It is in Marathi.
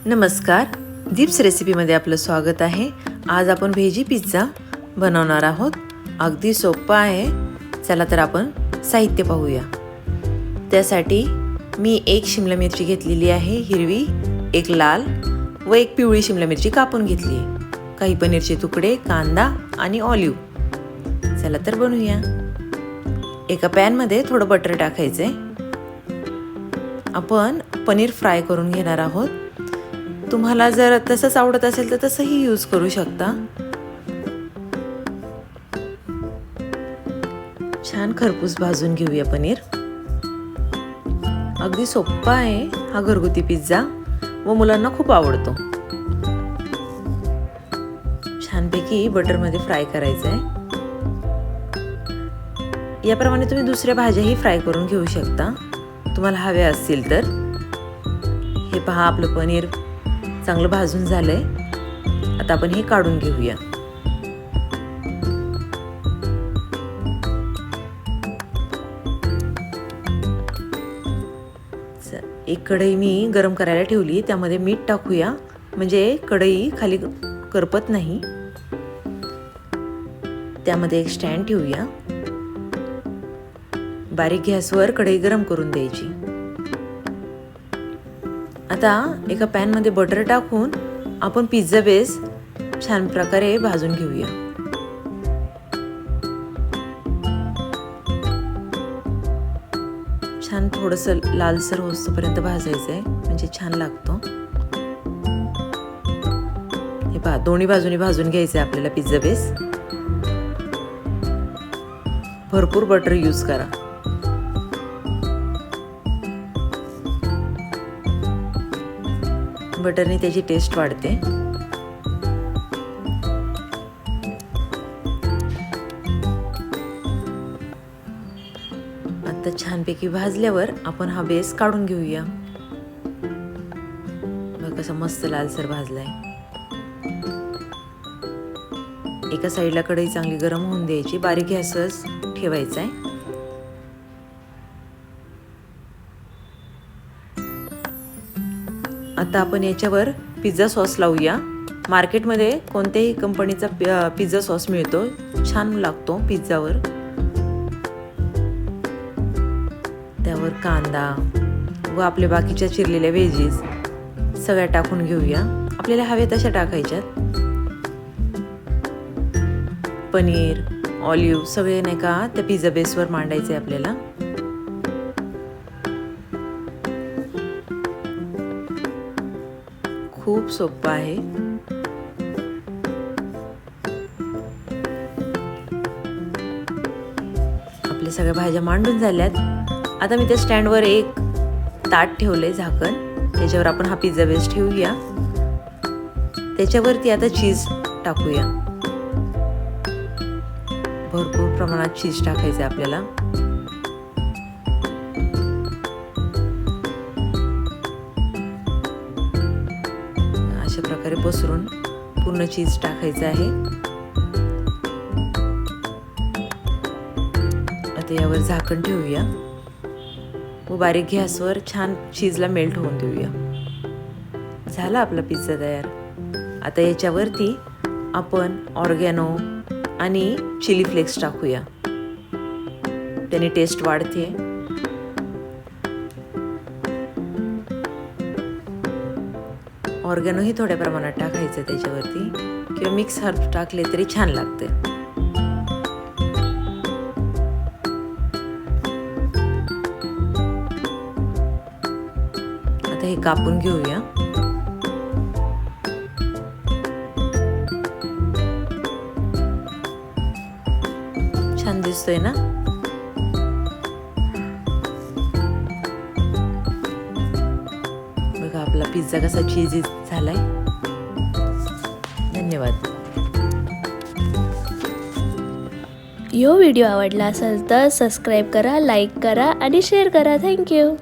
नमस्कार, दीप्स रेसिपीमध्ये आपलं स्वागत आहे। आज आपण व्हेजी पिझ्झा बनवणार आहोत। अगदी सोपा आहे। चला तर आपण साहित्य पाहूया। त्यासाठी मी एक शिमला मिरची घेतलेली आहे हिरवी, एक लाल व एक पिवळी शिमला मिरची कापून घेतली आहे। काही पनीरचे तुकडे, कांदा आणि ऑलिव्ह। चला तर बनवूया। एका पॅन मध्ये थोडं बटर टाकायचंय। आपण पनीर फ्राय करून घेणार आहोत। तुम्हाला जर तसंच आवडत असेल तर तसंही यूज करू शकता। छान खरपूस भाजून घेऊया पनीर। अगदी सोपा आहे हा घरगुती पिझ्झा व मुलांना खूप आवडतो। छानपैकी बटर मध्ये फ्राय करायचं आहे। याप्रमाणे तुम्ही दुसऱ्या भाज्याही फ्राय करून घेऊ शकता तुम्हाला हवे असतील तर। हे पहा, आपलं पनीर चांगलं भाजून झालंय। आता आपण हे काढून घेऊया। एक कढई मी गरम करायला ठेवली, त्यामध्ये मीठ टाकूया म्हणजे कढई खाली करपत नाही। त्यामध्ये एक स्टँड ठेवूया। बारीक गॅसवर कढई गरम करून द्यायची। आता एका पॅन मध्ये बटर टाकून आपण पिझ्झा बेस छान प्रकारे भाजून घेऊया। छान थोडंसं लालसर होईपर्यंत भाजायचं आहे म्हणजे छान लागतो। हे पहा, दोन्ही बाजूनी भाजून घ्यायचं आहे आपल्याला पिझ्झा बेस। भरपूर बटर यूज करा। बटरने त्याची टेस्ट वाढते। आता छानपैकी भाजल्यावर आपण हा बेस काढून घेऊया। बघ कसा मस्त लालसर भाजलाय। एका साईडला कढई चांगली गरम होऊन द्यायची, बारीक गॅसच ठेवायचा आहे। आता आपण याच्यावर पिझ्झा सॉस लावूया। मार्केटमध्ये कोणत्याही कंपनीचा पिझ्झा सॉस मिळतो, छान लागतो पिझ्झावर। त्यावर कांदा व आपले बाकीच्या चिरलेल्या व्हेजीस सगळ्या टाकून घेऊया। आपल्याला हवे तशा टाकायच्यात। पनीर, ऑलिव्ह सगळे नाही का त्या पिझ्झा बेसवर मांडायचे आपल्याला। खूप सोपं आहे। आपल्या सगळ्या भाज्या मांडून झाल्यात। आता मी त्या स्टँडवर एक ताट ठेवले झाकण, त्याच्यावर आपण हा पिझ्झा बेस ठेवूया। त्याच्यावरती आता चीज टाकूया। भरपूर प्रमाणात चीज टाकायचं आहे आपल्याला। अशा प्रकारे पसरून पूर्ण चीज टाकायचं आहे। आता यावर झाकण ठेवूया व बारीक गॅसवर छान चीजला मेल्ट होऊन देऊया। झाला आपला पिझ्झा तयार। आता याच्यावरती आपण ऑर्गॅनो आणि चिली फ्लेक्स टाकूया, त्याने टेस्ट वाढते। ऑर्गॅनो ही थोड्या प्रमाणात टाकायचं त्याच्यावरती, किंवा मिक्स हर्ब टाकले तरी छान लागते। आता हे कापून घेऊया। छान दिसतोय ना? बघा आपला पिझ्झा कसा चीजी झालाय। धन्यवाद। यो व्हिडिओ आवडला असेल तर सबस्क्राईब करा, लाईक करा आणि शेअर करा। थँक्यू।